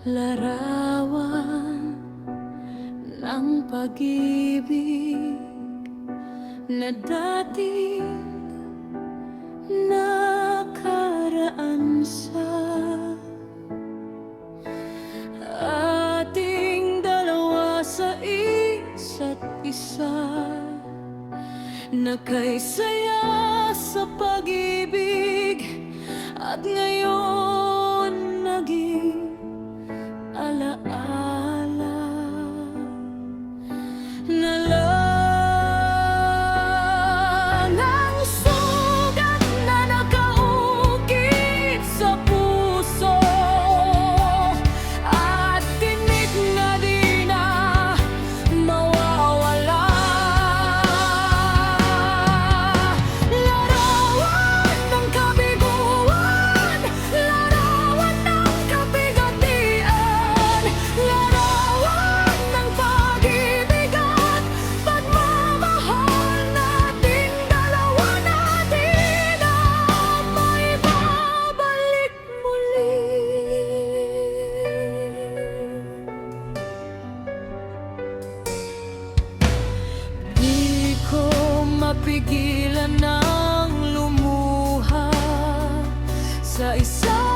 Larawan ng pag-ibig na dati nakaraan sa ating dalawa sa isa't isa. Nakaisaya sa pag-ibig at ngayon naging alaala na lang ang sugat na nakaukit sa puso at tinik na di na mawawala. Larawan ng kabiguan, larawan ng kabigatian, larawan ng pag-ibig at pagmamahal nating dalawa, natin na maibabalik muli. Di ko mapigilan ng lumuha sa isa